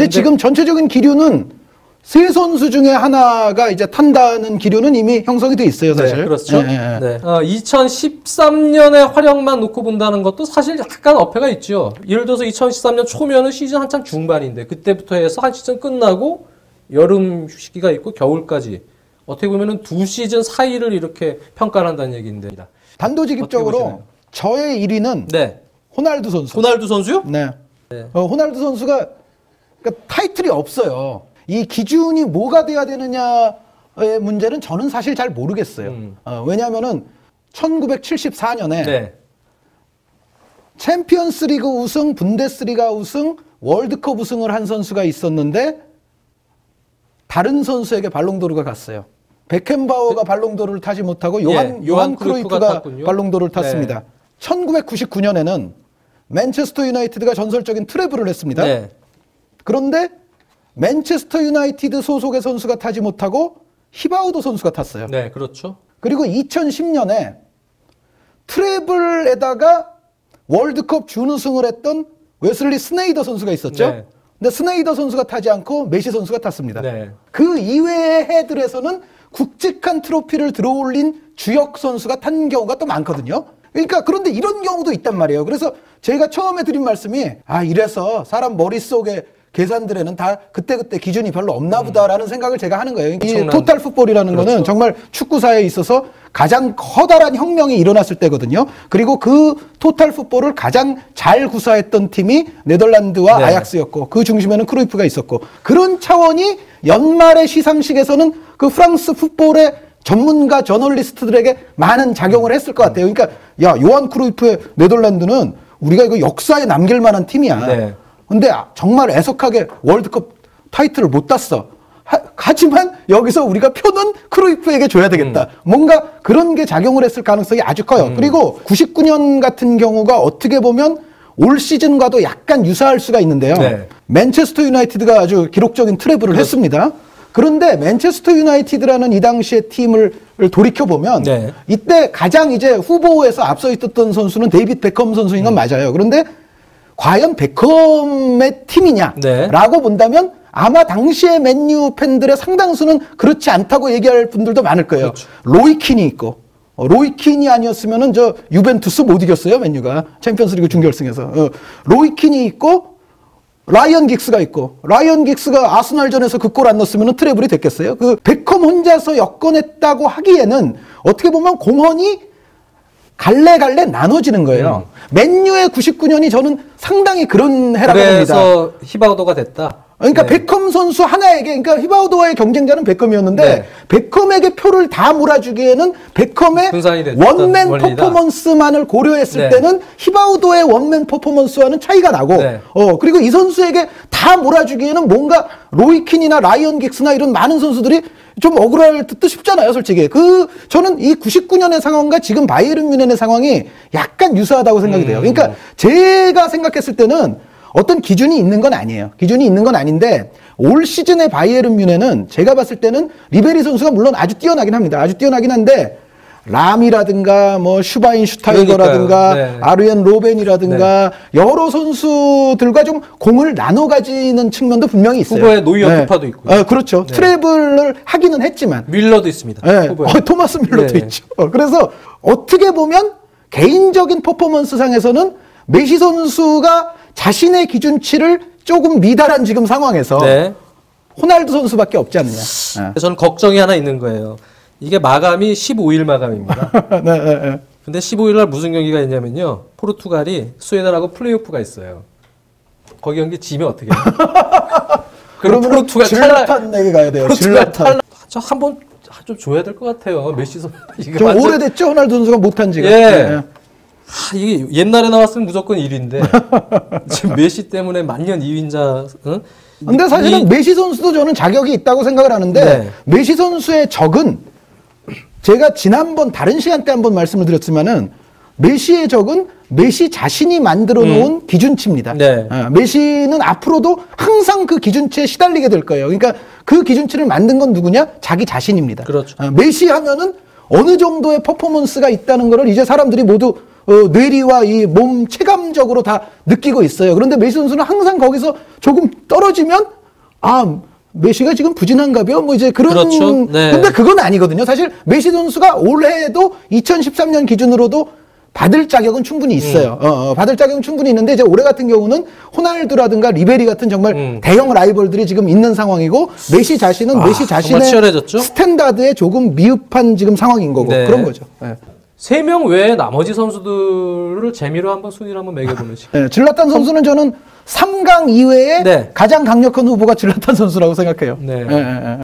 근데 지금 전체적인 기류는 세 선수 중에 하나가 이제 탄다는 기류는 이미 형성이 돼 있어요, 사실. 네, 그렇죠. 네. 2013년의 활약만 놓고 본다는 것도 사실 약간 어폐가 있죠. 예를 들어서 2013년 초면은 시즌 한참 중반인데 그때부터 해서 한 시즌 끝나고 여름 휴식기가 있고 겨울까지 어떻게 보면은 2시즌 사이를 이렇게 평가를 한다는 얘기인데. 단도직입적으로 저의 1위는 네. 호날두 선수. 호날두 선수요? 네. 호날두 선수가 그러니까 타이틀이 없어요. 이 기준이 뭐가 돼야 되느냐의 문제는 저는 사실 잘 모르겠어요. 왜냐하면은 1974년에 네. 챔피언스리그 우승, 분데스리가 우승, 월드컵 우승을 한 선수가 있었는데 다른 선수에게 발롱도르가 갔어요. 베켄바워가 발롱도르를 타지 못하고 요한 크루이프가 발롱도르를 탔습니다. 네. 1999년에는 맨체스터 유나이티드가 전설적인 트래블을 했습니다. 네. 그런데 맨체스터 유나이티드 소속의 선수가 타지 못하고 히바우도 선수가 탔어요. 네, 그렇죠. 그리고 2010년에 트래블에다가 월드컵 준우승을 했던 웨슬리 스네이더 선수가 있었죠. 네. 근데 스네이더 선수가 타지 않고 메시 선수가 탔습니다. 네. 그 이외의 해들에서는 굵직한 트로피를 들어올린 주역 선수가 탄 경우가 또 많거든요. 그러니까 그런데 이런 경우도 있단 말이에요. 그래서 제가 처음에 드린 말씀이 이래서 사람 머릿속에 계산들에는 다 그때그때 기준이 별로 없나 보다라는 생각을 제가 하는 거예요. 이 토탈 풋볼이라는 그렇죠. 거는 정말 축구사에 있어서 가장 커다란 혁명이 일어났을 때거든요. 그리고 그 토탈 풋볼을 가장 잘 구사했던 팀이 네덜란드와 네. 아약스였고 그 중심에는 크루이프가 있었고 그런 차원이 연말의 시상식에서는 그 프랑스 풋볼의 전문가 저널리스트들에게 많은 작용을 했을 것 같아요. 그러니까 야 요한 크루이프의 네덜란드는 우리가 이거 역사에 남길 만한 팀이야. 네. 근데 정말 애석하게 월드컵 타이틀을 못 땄어. 하지만 여기서 우리가 표는 크루이프에게 줘야 되겠다. 뭔가 그런 게 작용을 했을 가능성이 아주 커요. 그리고 99년 같은 경우가 어떻게 보면 올 시즌과도 약간 유사할 수가 있는데요. 네. 맨체스터 유나이티드가 아주 기록적인 트래블을 했습니다. 그런데 맨체스터 유나이티드라는 이 당시의 팀을 돌이켜보면 네. 이때 가장 이제 후보에서 앞서 있었던 선수는 데이빗 베컴 선수인 건 맞아요. 그런데 과연 베컴의 팀이냐? 네. 라고 본다면 아마 당시의 맨유 팬들의 상당수는 그렇지 않다고 얘기할 분들도 많을 거예요. 그렇죠. 로이킨이 있고 로이킨이 아니었으면은 저 유벤투스 못 이겼어요. 맨유가 챔피언스리그 준결승에서 로이킨이 있고 라이언 긱스가 있고 라이언 긱스가 아스날전에서 그 골 안 넣었으면 트래블이 됐겠어요. 그 베컴 혼자서 엮어냈다고 하기에는 어떻게 보면 공헌이 갈래갈래 나눠지는 거예요. 맨유의 99년이 저는 상당히 그런 해라고 봅니다. 그래서 히바우도가 됐다. 그러니까 네. 베컴 선수 하나에게, 그러니까 히바우도와의 경쟁자는 베컴이었는데 네. 베컴에게 표를 다 몰아주기에는 베컴의 원맨 퍼포먼스만을 고려했을 네. 때는 히바우도의 원맨 퍼포먼스와는 차이가 나고, 네. 그리고 이 선수에게 다 몰아주기에는 뭔가 로이킨이나 라이언 긱스나 이런 많은 선수들이 좀 억울할 듯도 싶잖아요, 솔직히. 저는 이 99년의 상황과 지금 바이에른 뮌헨의 상황이 약간 유사하다고 생각이 돼요. 그러니까 제가 생각했을 때는 어떤 기준이 있는 건 아니에요. 기준이 있는 건 아닌데 올 시즌의 바이에른 뮌헨은 제가 봤을 때는 리베리 선수가 물론 아주 뛰어나긴 합니다. 아주 뛰어나긴 한데 람이라든가 뭐 슈바인슈타이거라든가 네. 아르헨 로벤이라든가 네. 여러 선수들과 좀 공을 나눠 가지는 측면도 분명히 있어요. 후보에 노이어 쿠파도 있고요. 그렇죠. 네. 트래블을 하기는 했지만 밀러도 있습니다. 네. 토마스 밀러도 네. 있죠. 그래서 어떻게 보면 개인적인 퍼포먼스 상에서는 메시 선수가 자신의 기준치를 조금 미달한 지금 상황에서 네. 호날두 선수밖에 없지 않느냐. 저는 걱정이 하나 있는 거예요. 이게 마감이 15일 마감입니다. 네. 근데 15일 날 무슨 경기가 있냐면요. 포르투갈이 스웨덴하고 플레이오프가 있어요. 거기 경기 지면 어떻게 해요? 그러면 포르투갈 질라탄에게 가야 돼요. 질라탄. 저 한번 좀 줘야 될 것 같아요. 메시 선수. 좀 완전... 오래됐죠. 호날두 선수가 못한 지가. 예. 네. 이게 옛날에 나왔으면 무조건 1위인데 지금 메시 때문에 만년 2위인자. 응? 근데 사실은 메시 선수도 저는 자격이 있다고 생각을 하는데 네. 메시 선수의 적은 제가 지난번 다른 시간 때 한번 말씀을 드렸지만은 메시의 적은 메시 자신이 만들어 놓은 기준치입니다. 네. 메시는 앞으로도 항상 그 기준치에 시달리게 될 거예요. 그러니까 그 기준치를 만든 건 누구냐? 자기 자신입니다. 그렇죠. 메시 하면은 어느 정도의 퍼포먼스가 있다는 것을 이제 사람들이 모두 뇌리와 이 몸 체감적으로 다 느끼고 있어요. 그런데 메시 선수는 항상 거기서 조금 떨어지면 메시가 지금 부진한가벼? 뭐 이제 그런. 그렇죠. 네. 근데 그건 아니거든요. 사실 메시 선수가 올해도 2013년 기준으로도 받을 자격은 충분히 있어요. 받을 자격은 충분히 있는데 이제 올해 같은 경우는 호날두라든가 리베리 같은 정말 대형 라이벌들이 지금 있는 상황이고 메시 자신은 메시 자신의 치열해졌죠? 스탠다드에 조금 미흡한 지금 상황인 거고 네. 그런 거죠. 네. 3명 외에 나머지 선수들을 재미로 한번 순위를 한번 매겨보는 시간. 네, 질라탄 선수는 저는 3강 이외에 네. 가장 강력한 후보가 질라탄 선수라고 생각해요. 네. 네.